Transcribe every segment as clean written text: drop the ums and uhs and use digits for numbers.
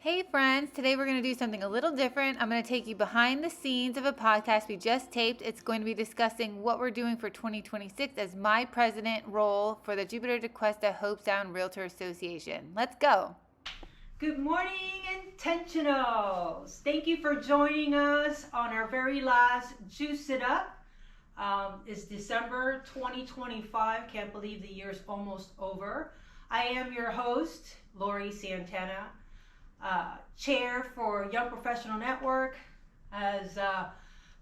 Hey friends, today we're going to do something a little different. I'm going to take you behind the scenes of a podcast we just taped. It's going to be discussing what we're doing for 2026 as my president role for the Jupiter Tequesta Hobe Sound Realtor Association. Let's go. Good morning, Intentionals. Thank you for joining us on our very last Juice It Up. It's December 2025. Can't believe the year's almost over. I am your host, Lori Santana. Chair for Young Professional Network. As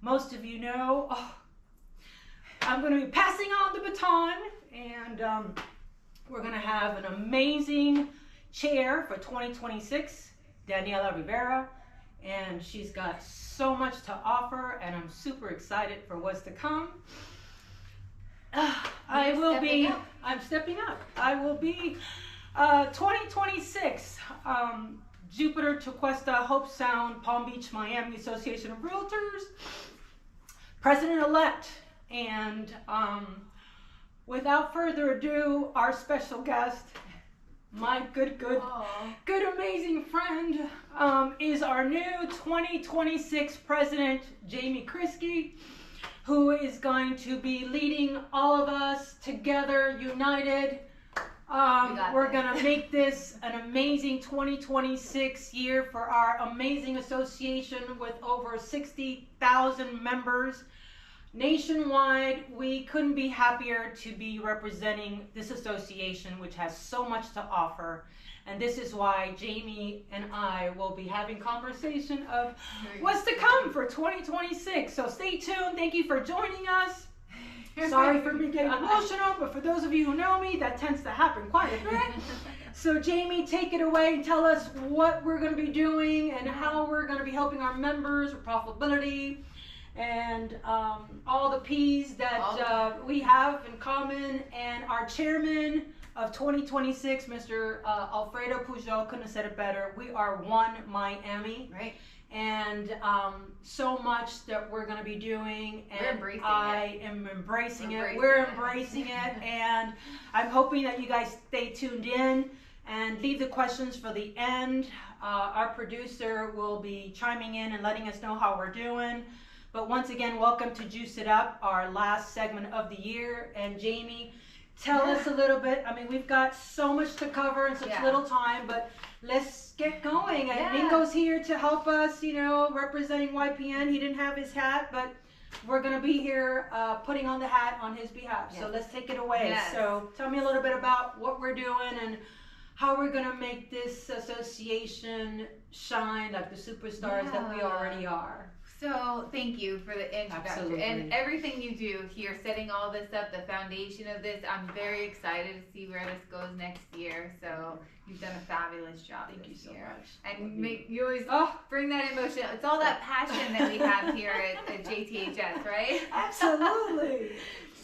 most of you know, I'm going to be passing on the baton, and we're going to have an amazing chair for 2026, Daniela Rivera, and she's got so much to offer, and I'm super excited for what's to come. I'm stepping up. I will be 2026. Jupiter Tequesta Hobe Sound Palm Beach Miami Association of Realtors President-elect, and without further ado, our special guest, my good amazing friend, is our new 2026 President, Jaime Kriske, who is going to be leading all of us together, united. We're going to make this an amazing 2026 year for our amazing association with over 60,000 members nationwide. We couldn't be happier to be representing this association, which has so much to offer. And this is why Jaime and I will be having conversation of what's to come for 2026. So stay tuned. Thank you for joining us. Sorry for me getting emotional, but for those of you who know me, that tends to happen quite a bit. So Jaime, take it away and tell us what we're going to be doing and how we're going to be helping our members with profitability and all the P's that we have in common. And our chairman of 2026, Mr. Alfredo Pujol, couldn't have said it better. We are one Miami. Right. And so much that we're going to be doing, and We're embracing it. We're embracing it, and I'm hoping that you guys stay tuned in and leave the questions for the end. Our producer will be chiming in and letting us know how we're doing. But once again, welcome to Juice It Up, our last segment of the year. And Jaime, tell us a little bit. I mean, we've got so much to cover in such little time, but let's get going. And Mingo's here to help us, representing YPN. He didn't have his hat, but we're going to be here putting on the hat on his behalf. So let's take it away. So tell me a little bit about what we're doing and how we're going to make this association shine like the superstars that we already are. So thank you for the introduction. Absolutely. And everything you do here, setting all this up, the foundation of this. I'm very excited to see where this goes next year. So you've done a fabulous job. Thank you so much. And you always bring that emotion. It's all that passion that we have here at JTHS, right? Absolutely.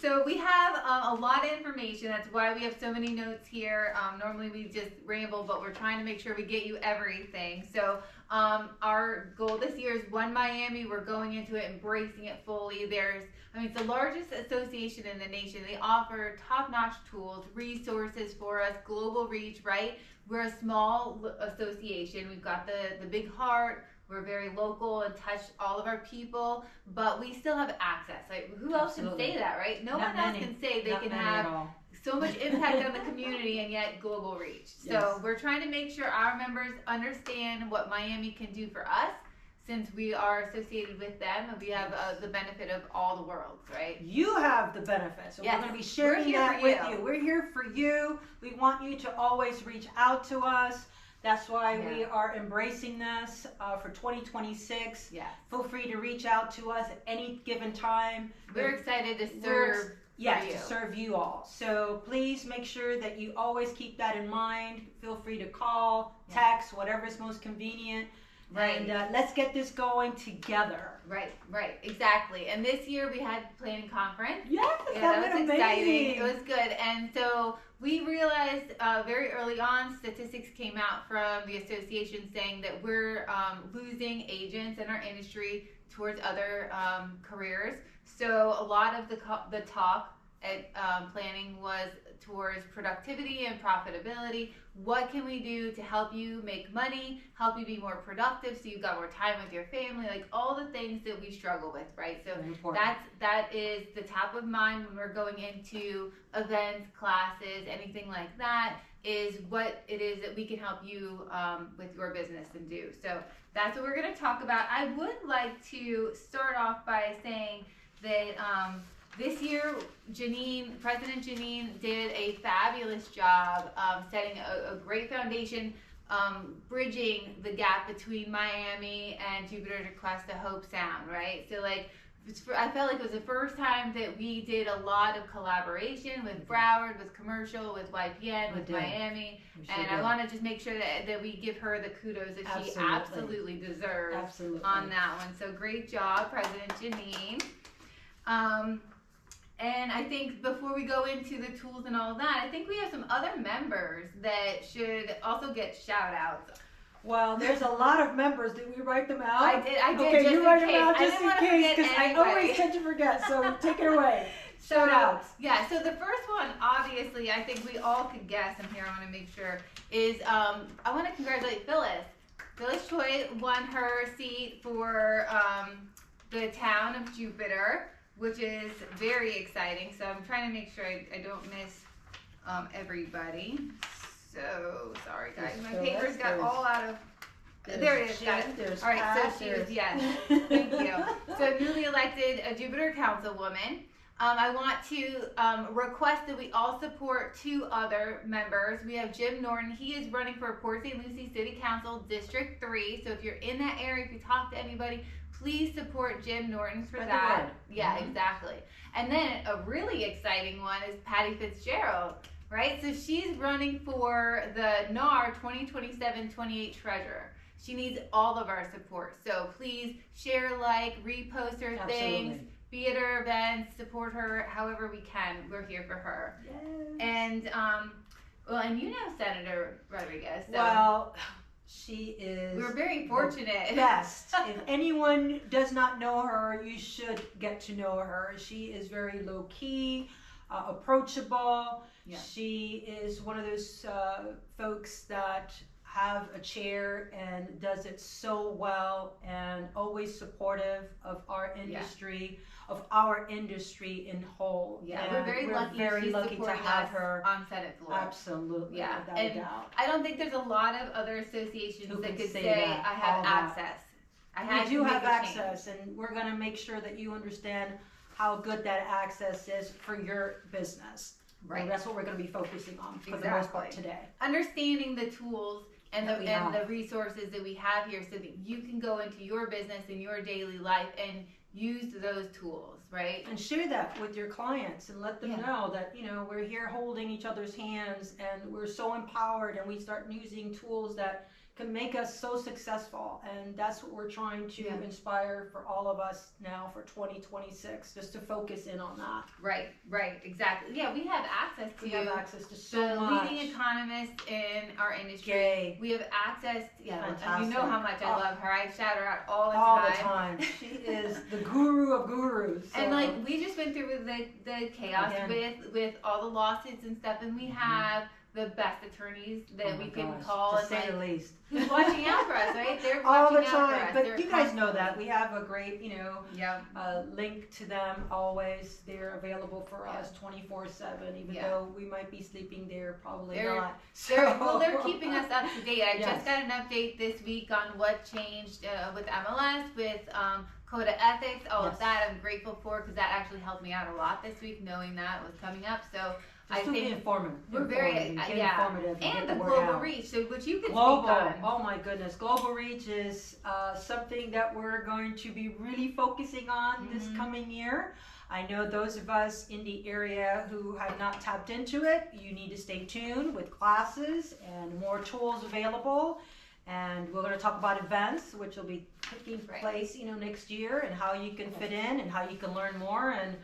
So we have a lot of information. That's why we have so many notes here. Normally we just ramble, but we're trying to make sure we get you everything. So our goal this year is One Miami. We're going into it, embracing it fully. It's the largest association in the nation. They offer top-notch tools, resources for us, global reach, right? We're a small association. We've got the big heart. We're very local and touch all of our people, but we still have access. Like, who else can say that, right? No one else can say they can have so much impact on the community and yet global reach. So we're trying to make sure our members understand what Miami can do for us, since we are associated with them and we have the benefit of all the worlds, right? You have the benefit. So we're going to be sharing that with you. We're here for you. We want you to always reach out to us. That's why we are embracing this for 2026. Yeah. Feel free to reach out to us at any given time. We're excited to serve to serve you all. So please make sure that you always keep that in mind. Feel free to call, text, whatever is most convenient. Right. And let's get this going together. Right, exactly. And this year we had planning conference. Yes, that was amazing. Exciting. It was good. And so we realized very early on, statistics came out from the association saying that we're losing agents in our industry towards other careers. So a lot of the talk at planning was towards productivity and profitability. What can we do to help you make money, help you be more productive so you've got more time with your family, like all the things that we struggle with, right? So that is the top of mind when we're going into events, classes, anything like that, is what it is that we can help you with your business and do. So that's what we're going to talk about. I would like to start off by saying that this year, President Janine did a fabulous job setting a great foundation, bridging the gap between Miami and Jupiter, Tequesta, Hobe Sound, right? So like, I felt like it was the first time that we did a lot of collaboration with Broward, with commercial, with YPN, with Miami, and I want to just make sure that we give her the kudos that she absolutely deserves on that one. So great job, President Janine. And I think before we go into the tools and all of that, I think we have some other members that should also get shout outs. Well, there's a lot of members. Did we write them out? I did. Okay, just you write them out just in case, because I anybody. always tend to forget. So take it away. Shout outs. Yeah, so the first one, obviously, I think we all could guess, and here I want to make sure, is I want to congratulate Phyllis. Phyllis Choi won her seat for the town of Jupiter, which is very exciting. So I'm trying to make sure I don't miss everybody. So sorry guys, my papers got all out of. There it is, guys. All right, so she was, yes, thank you. So newly elected Jupiter Councilwoman. I want to request that we all support two other members. We have Jim Norton. He is running for Port St. Lucie City Council District 3. So if you're in that area, if you talk to anybody, please support Jim Norton for that. Yeah, exactly. And then a really exciting one is Patty Fitzgerald, right? So she's running for the NAR 2027-28 treasurer. She needs all of our support. So please share, like, repost her things, be at her events, support her however we can. We're here for her. Yes. And well, and you know Senator Rodriguez. So well, she is. We're very fortunate. Best. If anyone does not know her, you should get to know her. She is very low key, approachable. Yeah. She is one of those folks that have a chair and does it so well, and always supportive of our industry, of our industry in whole. Yeah, and we're very lucky to have her on Senate floor. Absolutely, yeah. Without a doubt. I don't think there's a lot of other associations that could say I have access. We do have access, and we're going to make sure that you understand how good that access is for your business. Right. So that's what we're going to be focusing on for the most part today. Understanding the tools and the resources that we have here so that you can go into your business and your daily life and use those tools, right? And share that with your clients and let them know that, you know, we're here holding each other's hands and we're so empowered, and we start using tools that can make us so successful. And that's what we're trying to inspire for all of us now for 2026, just to focus in on that. Right, exactly. Yeah, we have access to so much. Leading economists in our industry. We have access to, you know how much I love her. I shout her out all the time. She is the guru of gurus. So. And like, we just went through the chaos with all the lawsuits and stuff, and we have the best attorneys that we can call, to say the least. Who's watching out for us, right? They're all watching the time. Out for us. But They're you guys know that we have a great, link to them always. They're available for us 24/7, even though we might be sleeping there, probably not. They're keeping us up to date. I just got an update this week on what changed with MLS, with Code of Ethics, all of that. I'm grateful for, because that actually helped me out a lot this week, knowing that was coming up. So I think informative. We're very informative, and the global reach, so which you can speak on. Oh my goodness, global reach is something that we're going to be really focusing on this coming year. I know those of us in the area who have not tapped into it, you need to stay tuned with classes and more tools available. And we're going to talk about events, which will be taking place, next year, and how you can fit in and how you can learn more, and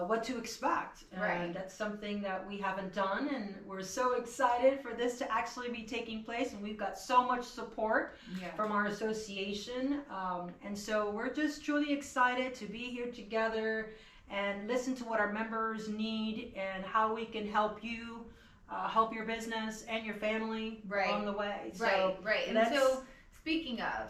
what to expect. And that's something that we haven't done, and we're so excited for this to actually be taking place, and we've got so much support from our association, and so we're just truly excited to be here together and listen to what our members need and how we can help you help your business and your family along the way. So right. And so speaking of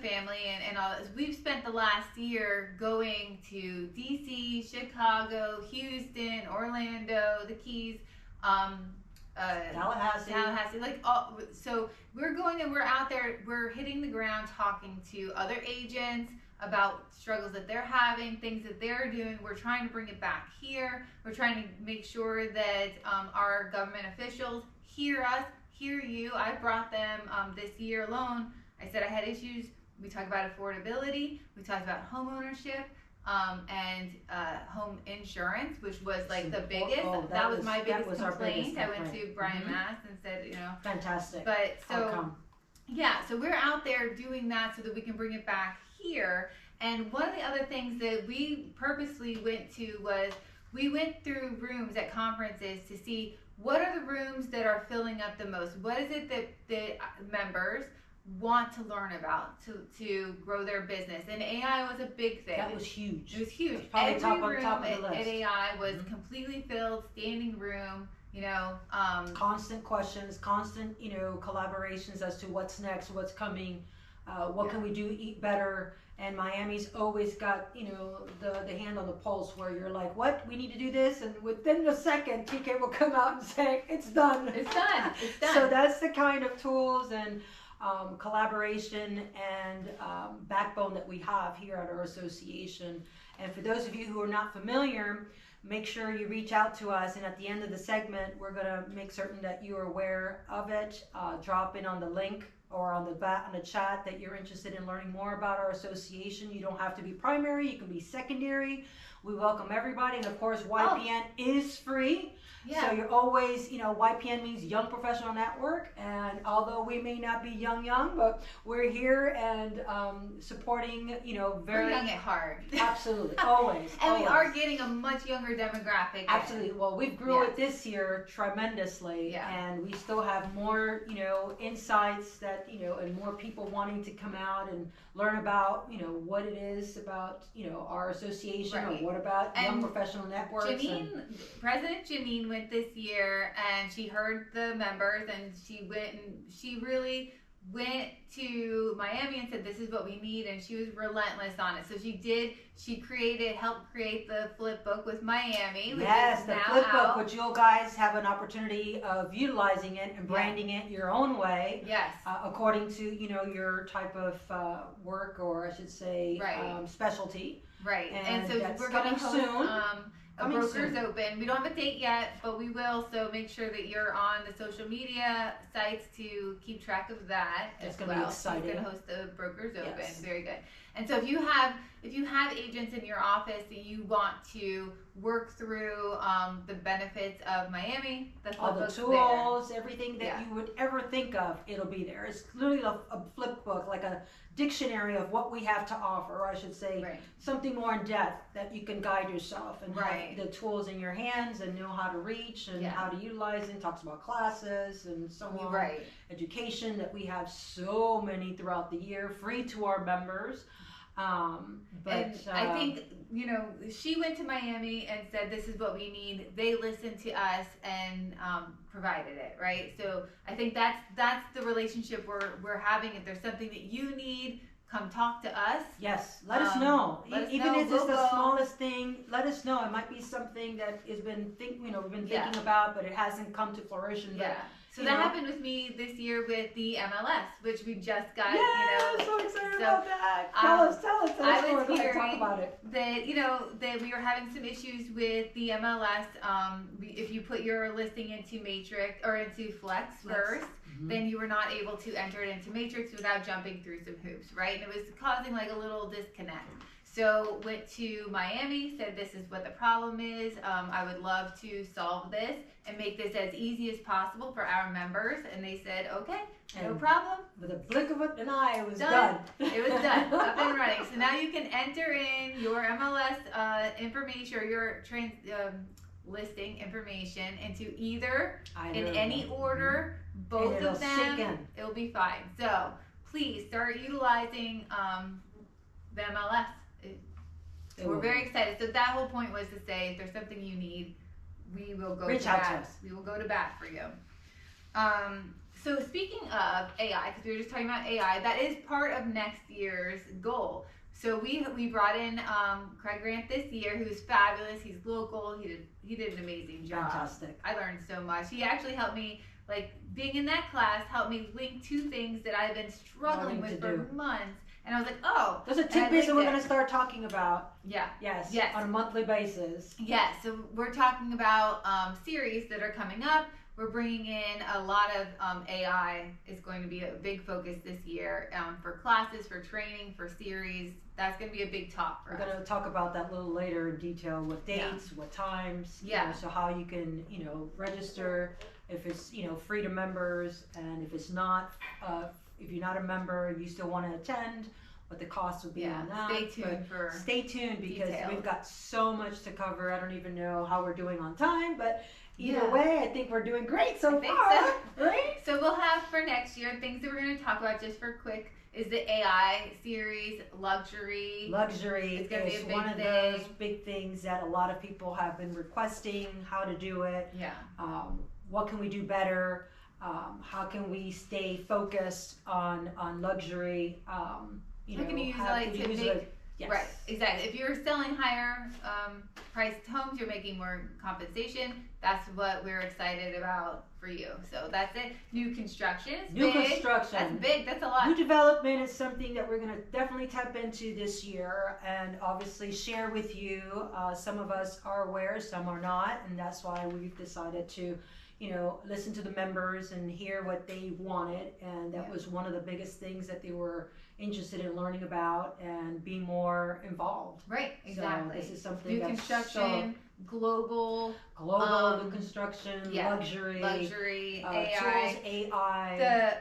family and all this, we've spent the last year going to DC, Chicago, Houston, Orlando, the Keys, Tallahassee, like all. So we're going and we're out there, we're hitting the ground talking to other agents about struggles that they're having, things that they're doing. We're trying to bring it back here. We're trying to make sure that our government officials hear us, hear you. I brought them this year alone. I said I had issues. We talked about affordability. We talked about home ownership and home insurance, which was like the biggest. That was my biggest complaint. I went to Brian Mass and said, fantastic. But so so we're out there doing that so that we can bring it back here. And one of the other things that we purposely went to was we went through rooms at conferences to see what are the rooms that are filling up the most. What is it that the members want to learn about to grow their business? And AI was a big thing. That was huge. It was huge. Probably Every top room of the list. at AI was completely filled, standing room. Constant questions, constant collaborations as to what's next, what's coming, what can we do eat better. And Miami's always got the hand on the pulse where you're like, what, we need to do this, and within a second TK will come out and say it's done. It's done. So that's the kind of tools and collaboration and backbone that we have here at our association. And for those of you who are not familiar, make sure you reach out to us, and at the end of the segment we're going to make certain that you are aware of it. Drop in on the link or on the chat that you're interested in learning more about our association. You don't have to be primary, you can be secondary. We welcome everybody, and of course YPN is free. So you're always, YPN means Young Professional Network, and although we may not be young, but we're here and supporting, we're young at heart. Absolutely, always. And always. We are getting a much younger demographic. Absolutely. Well, we've grew it this year tremendously, and we still have more, insights that, and more people wanting to come out and learn about, what it is about, our association, or what about Young Professional Networks. President Janine went this year, and she heard the members, and she really went to Miami and said, this is what we need, and she was relentless on it. So she helped create the flip book with Miami, which is the now flip out. book, which you guys have an opportunity of utilizing it and branding it your own way. Yes. According to, your type of work, or I should say, specialty. Right. And so we're going to host soon. A Brokers Open. We don't have a date yet, but we will. So make sure that you're on the social media sites to keep track of that as well. It's going to be exciting. We're going to host the Brokers Open. Yes. Very good. And so if you have agents in your office that you want to work through the benefits of Miami, all the tools, everything that you would ever think of, it'll be there. It's literally a flip book, like a dictionary of what we have to offer, or I should say something more in depth that you can guide yourself and have the tools in your hands and know how to reach and how to utilize it. It talks about classes and so on. Education that we have so many throughout the year, free to our members. But I think, she went to Miami and said, this is what we need. They listened to us and provided it, right? So I think that's the relationship we're having. If there's something that you need, come talk to us. Yes, let us know. Even if it's the smallest thing, let us know. It might be something that has been we've been thinking about, but it hasn't come to fruition. But, so that happened with me this year with the MLS, which we just got. I'm so excited about that. Tell us I was more. Hearing talk about it. That we were having some issues with the MLS. If you put your listing into Matrix or into Flex first, then you were not able to enter it into Matrix without jumping through some hoops, right? And it was causing like a little disconnect. So went to Miami, said this is what the problem is. I would love to solve this and make this as easy as possible for our members. And they said, okay, no problem. With a blink of an eye, it was done. It was done, up and running. So now you can enter in your MLS information or your listing information into either in any order, both of them. It'll be fine. So please start utilizing the MLS. We're very excited. So that whole point was to say, if there's something you need, we will go Reach to out bat. to us. We will go to bat for you. So speaking of AI, because we were just talking about AI, that is part of next year's goal. So we brought in Craig Grant this year, who's fabulous. He's local. He did an amazing job. Fantastic. I learned so much. He actually helped me, like being in that class, helped me link two things that I've been struggling with for months. And I was like, oh. Those are tidbits that we're going to start talking about. Yeah. Yes. On a monthly basis. Yes. So we're talking about series that are coming up. We're bringing in a lot of AI is going to be a big focus this year for classes, for training, for series. That's going to be a big talk for us. We're going to talk about that a little later in detail, what dates, what times, you know, so how you can, register, if it's, free to members, and if it's not, if you're not a member, you still want to attend, what the cost would be on that. Stay tuned because we've got so much to cover. I don't even know how we're doing on time, but either way, I think we're doing great so far. Right? So we'll have for next year things that we're going to talk about just for quick is the AI series, luxury. Luxury is one of those big things that a lot of people have been requesting how to do it. Yeah. What can we do better? How can we stay focused on luxury? How can you use it to make right, exactly. If you're selling higher priced homes, you're making more compensation. That's what we're excited about for you. So that's it. New construction is big. Construction. That's big. That's a lot. New development is something that we're going to definitely tap into this year and obviously share with you. Some of us are aware, some are not, and that's why we've decided to listen to the members and hear what they wanted, and that was one of the biggest things that they were interested in learning about and being more involved. Right, exactly. So this is something new construction, global new construction, luxury, AI, tools, AI,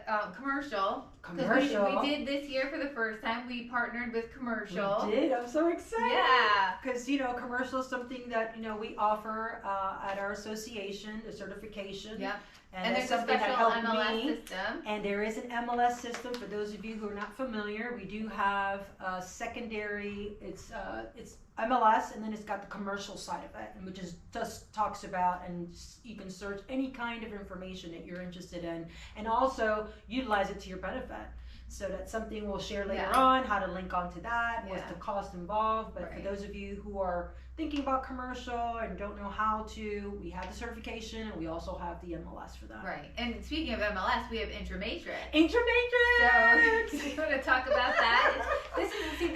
the commercial. We did this year for the first time. We partnered with commercial. We did. I'm so excited. Yeah. Because commercial is something that we offer at our association, the certification. Yeah. And there's a special MLS system. And there is an MLS system. For those of you who are not familiar, we do have a secondary. It's MLS, and then it's got the commercial side of it, which is just talks about, and you can search any kind of information that you're interested in, and also utilize it to your benefit. So that's something we'll share later on, how to link onto that, what's the cost involved. But for those of you who are thinking about commercial and don't know how to, we have the certification, and we also have the MLS for that. Right. And speaking of MLS, we have Intramatrix. Intramatrix! So you want to talk about that? This is the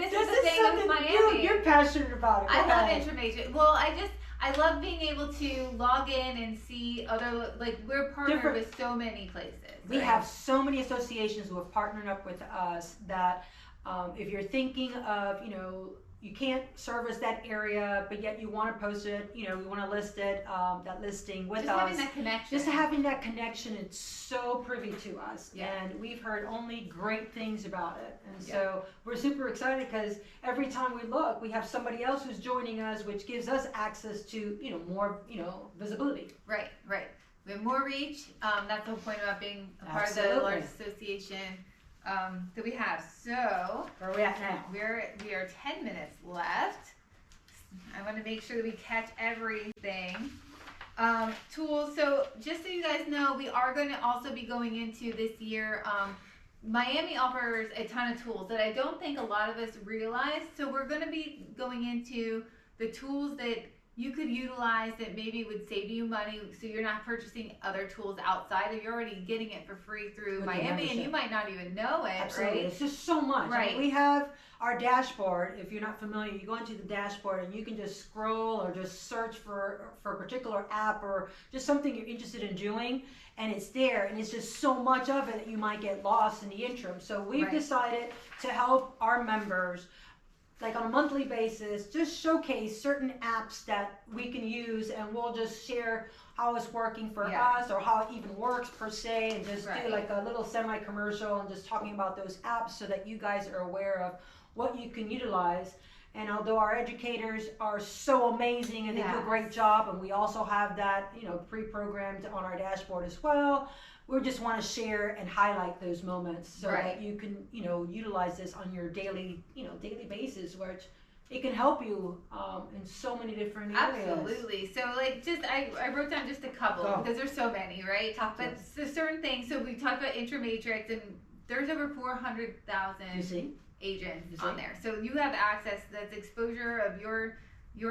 thing with Miami. You're passionate about it. I love Intramatrix. Well, I love being able to log in and see other, we're partnered with so many places. We have so many associations who have partnered up with us that if you're thinking of, you can't service that area, but yet you want to post it, you want to list it, that listing with us. Just having that connection. Just having that connection, it's so privy to us. Yeah. And we've heard only great things about it. And so we're super excited because every time we look, we have somebody else who's joining us, which gives us access to, more, visibility. Right. We have more reach. That's the whole point about being a part of the largest association that we have. So where are we at now? We are 10 minutes left. I want to make sure that we catch everything. Tools. So just so you guys know, we are going to also be going into this year. Miami offers a ton of tools that I don't think a lot of us realize. So we're going to be going into the tools that you could utilize that maybe would save you money, so you're not purchasing other tools outside, if you're already getting it for free through Miami, and you might not even know it. Absolutely. Right? It's just so much. Right. I mean, we have our dashboard. If you're not familiar, you go into the dashboard and you can just scroll or just search for a particular app or just something you're interested in doing, and it's there, and it's just so much of it that you might get lost in the interim. So we've decided to help our members, on a monthly basis, just showcase certain apps that we can use, and we'll just share how it's working for us or how it even works per se, and just do a little semi-commercial and just talking about those apps so that you guys are aware of what you can utilize. And although our educators are so amazing and they do a great job, and we also have that pre-programmed on our dashboard as well, we just want to share and highlight those moments so that you can utilize this on your daily basis, which it can help you in so many different areas. Absolutely. So like I wrote down just a couple because there's so many, right? But there's certain things. So we talked about Intromatrix, and there's over 400,000 agents on there. So you have access, that's exposure of your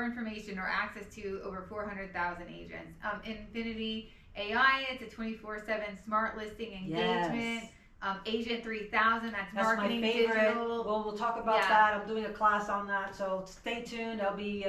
information or access to over 400,000 agents. Infinity AI, it's a 24/7 smart listing engagement. Yes. Agent 3000, that's marketing, my favorite. digital. Well, we'll talk about that. I'm doing a class on that, so stay tuned. I'll be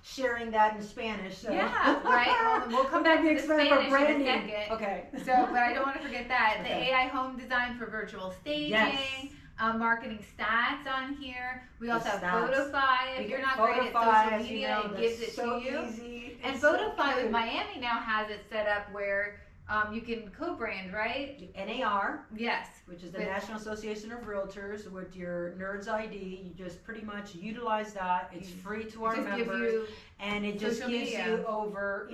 sharing that in Spanish. So. Yeah, right. Well, we'll come back to the Spanish in a second. Okay. So, but I don't want to forget that. The AI home design for virtual staging. Yes. Marketing stats on here. We also have Photify. If you're not great at social media, it gives it to you. Easy. And Photify with Miami now has it set up where you can co-brand, right? NAR. Yes. Which is the National Association of Realtors. With your NERDS ID, you just pretty much utilize that. It's free to our members, and it just gives you over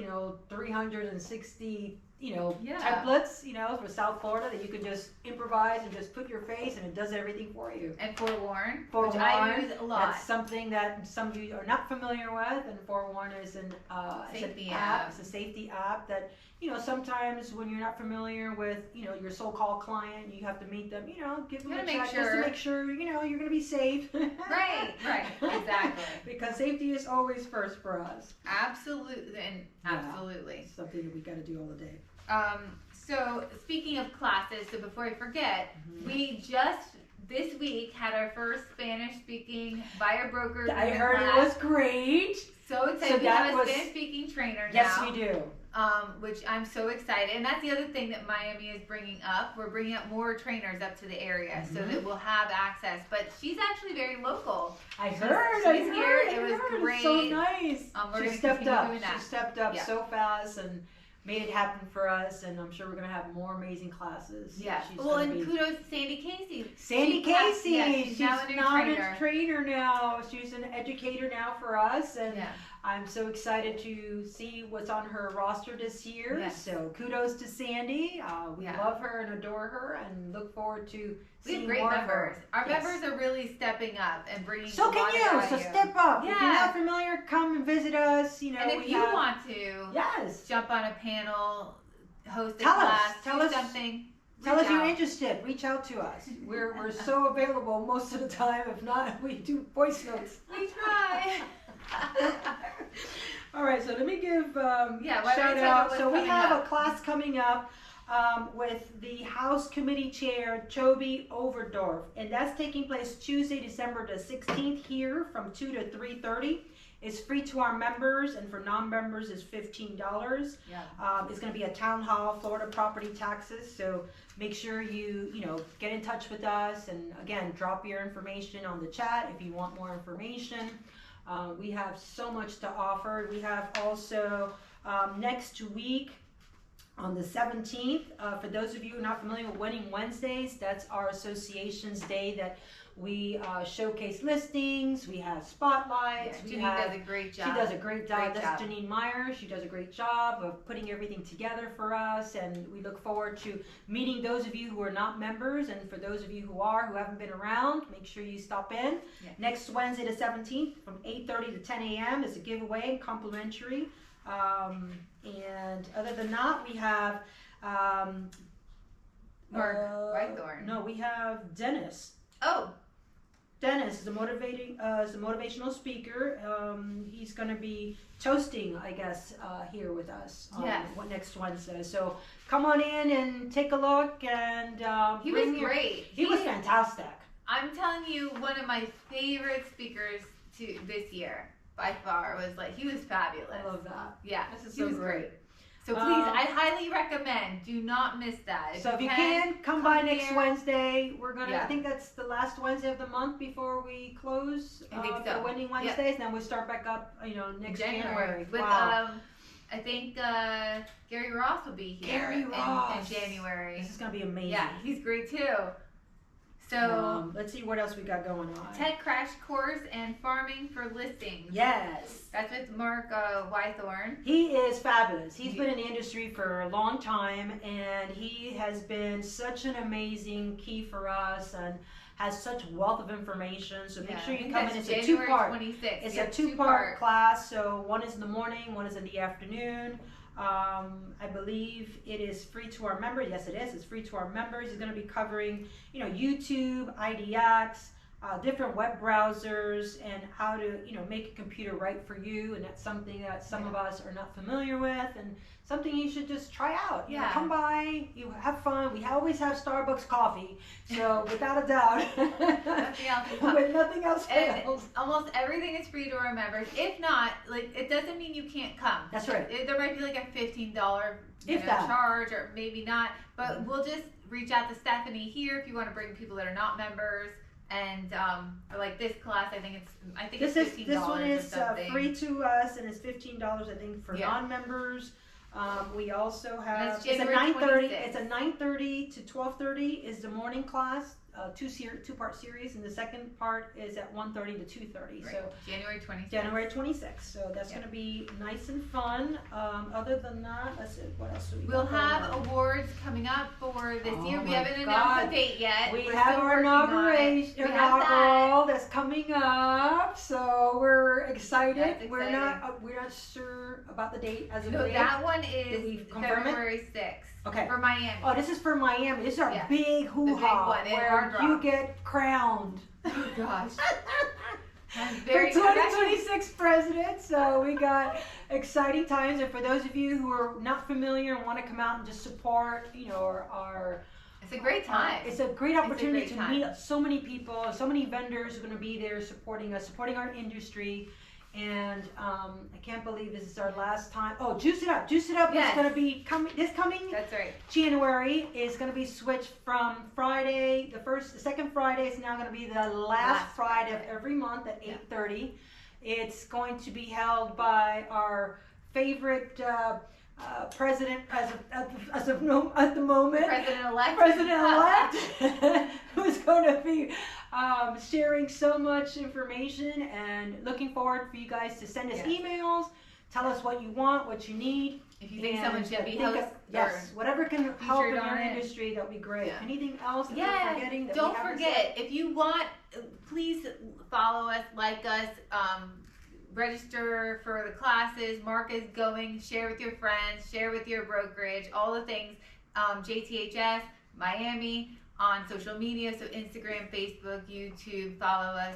360 templates, for South Florida that you can just improvise and just put your face, and it does everything for you. And Forewarn, which I use a lot. That's something that some of you are not familiar with, and Forewarn is an safety app. It's a safety app that, sometimes when you're not familiar with, your so-called client, you have to meet them, give them a check just to make sure, you're going to be safe. Right, exactly. Because safety is always first for us. Absolutely, absolutely. Something that we got to do all the day. So speaking of classes, so before I forget, we just this week had our first Spanish-speaking buyer broker. I heard class. It was great. So excited! So we have a Spanish-speaking trainer now. Yes, we do. Which I'm so excited, and that's the other thing that Miami is bringing up. We're bringing up more trainers up to the area so that we'll have access. But she's actually very local. I heard. She's here. It was great. So nice. She stepped up. Doing that. She stepped up so fast and made it happen for us, and I'm sure we're going to have more amazing classes. Yeah. Well, and kudos to Sandy Casey. She's now a trainer now. She's an educator now for us, and I'm so excited to see what's on her roster this year. Yes. So kudos to Sandy. We love her and adore her, and look forward to seeing more of her. Our members are really stepping up and bringing. So can you? So step up. Yeah. If you're not familiar, come and visit us. And if you want to, jump on a panel, host a class, do something. Tell us you're interested. Reach out to us. We're so available most of the time. If not, we do voice notes. We try. All right, so let me give shout out. So we have a class coming up with the House Committee Chair Jody Overdorf, and that's taking place Tuesday, December the 16th here from 2 to 3:30. It's free to our members, and for non-members is $15. It's going to be a town hall, Florida property taxes. So make sure you get in touch with us, and again, drop your information on the chat if you want more information. We have so much to offer. We have also next week on the 17th, for those of you who are not familiar with Winning Wednesdays, that's our association's day that we showcase listings, we have spotlights. Janine does a great job. She does a great job. That's Janine Myers. She does a great job of putting everything together for us, and we look forward to meeting those of you who are not members, and for those of you who haven't been around, make sure you stop in. Next Wednesday the 17th from 8:30 to 10 a.m. is a giveaway, complimentary. And other than that, we have Mark Whitethorn. No, we have Dennis. Oh, Dennis is a motivational speaker. He's going to be toasting, I guess, here with us next Wednesday. So come on in and take a look. And he was great. He was fantastic. I'm telling you, one of my favorite speakers this year by far was he was fabulous. I love that. Yeah, this is so great. So please, I highly recommend. Do not miss that. If you can, come by next Wednesday. We're gonna. I think that's the last Wednesday of the month before we close. I think for Winning Wednesdays. Then we'll start back up. Next January. With I think Gary Ross will be here in January. This is gonna be amazing. Yeah, he's great too. So let's see what else we got going on. Tech Crash Course and Farming for Listings. Yes. That's with Mark Whitethorn. He is fabulous. He's been in the industry for a long time, and he has been such an amazing key for us, and has such wealth of information. So make sure you I come think in. It's that's a January two-part. 26th. It's Yeah, a two-part class. So one is in the morning, one is in the afternoon. I believe it is free to our members. Yes, it is. It's free to our members. It's going to be covering, YouTube, IDX, different web browsers, and how to, make a computer right for you. And that's something that some of us are not familiar with, and something you should just try out. Come by, you have fun. We always have Starbucks coffee, so without a doubt, nothing else when nothing else fails. Almost everything is free to our members. If not, it doesn't mean you can't come. That's right. There might be like a $15 charge, or maybe not, but we'll just reach out to Stephanie here if you want to bring people that are not members. And like this class, I think it's $15. This one is free to us, and it's $15 I think for non-members. We also have it's a 9:30. It's a 9:30 to 12:30 is the morning class, two-part series, and the second part is at 1:30 to 2:30. Right. So January 26th. So that's going to be nice and fun. Other than that, let's see, what else do we We'll have awards coming up for this year. We haven't announced the date yet. We have our inaugural that's coming up, so we're excited. We're not sure about the date as of yet. That one is February 6th. Okay. For Miami. Oh, this is for Miami. This is our big hoo-ha where you get crowned. Oh gosh. For 2026 president. So we got exciting times, and for those of you who are not familiar and want to come out and just support, our it's a great time. It's a great opportunity to meet so many people, so many vendors are going to be there supporting us, supporting our industry. And I can't believe this is our last time. Oh, Juice It Up. Juice It Up is going to be coming. That's right. January is going to be switched from Friday. The second Friday is now going to be the last Friday of every month at 8:30. It's going to be held by our favorite president at the moment. President-elect, who's going to be sharing so much information, and looking forward for you guys to send us emails, tell us what you want, what you need. If you think someone should be host, whatever can help in your industry, that would be great. Yeah. Anything else that we're forgetting? That don't forget, if you want, please follow us, like us, register for the classes. Mark is going. Share with your friends. Share with your brokerage. All the things. JTHS Miami on social media, so Instagram, Facebook, YouTube. Follow us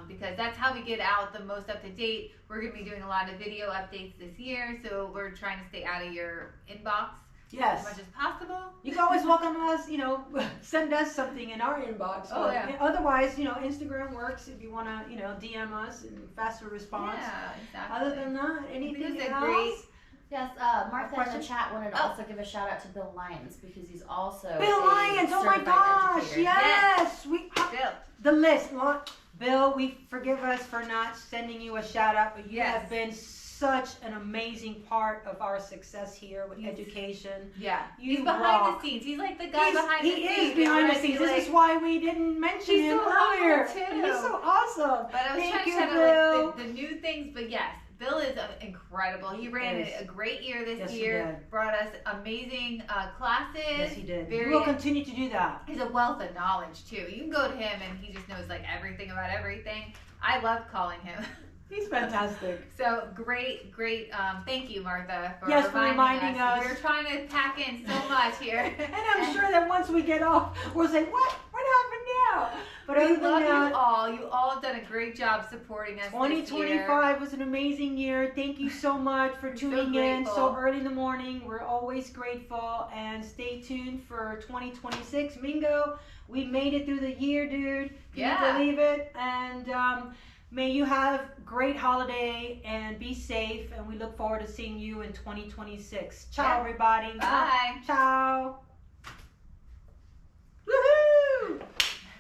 because that's how we get out the most up to date. We're going to be doing a lot of video updates this year, so we're trying to stay out of your inbox. Yes. As much as possible. You can always welcome us, send us something in our inbox. Otherwise, Instagram works if you want to, DM us and faster response. Yeah, exactly. Other than that, anything else? Yes, Martha in the chat wanted to also give a shout out to Bill Lyons because he's also Bill Lyons, oh my gosh, educator. yes. Bill. The list. Bill, we forgive us for not sending you a shout out, but you have been such an amazing part of our success here with education. Yeah. He's behind the scenes. He's like the guy behind the scenes. He is behind the scenes. This is why we didn't mention him earlier. Too. He's so awesome. But I was trying to shout out the new things, but yes. Bill is incredible. He ran a great year this year. Brought us amazing classes. Yes, he did. He will continue to do that. He's a wealth of knowledge too. You can go to him and he just knows like everything about everything. I love calling him. He's fantastic. So great. Thank you, Martha, for reminding us. We were trying to pack in so much here. And I'm sure that once we get off, we'll say, what happened now? But we love you all. You all have done a great job supporting us. 2025 was an amazing year. Thank you so much for tuning in so early in the morning. We're always grateful. And stay tuned for 2026. Mingo, we made it through the year, dude. Can you believe it? And may you have great holiday and be safe. And we look forward to seeing you in 2026. Ciao, everybody. Bye. Ciao.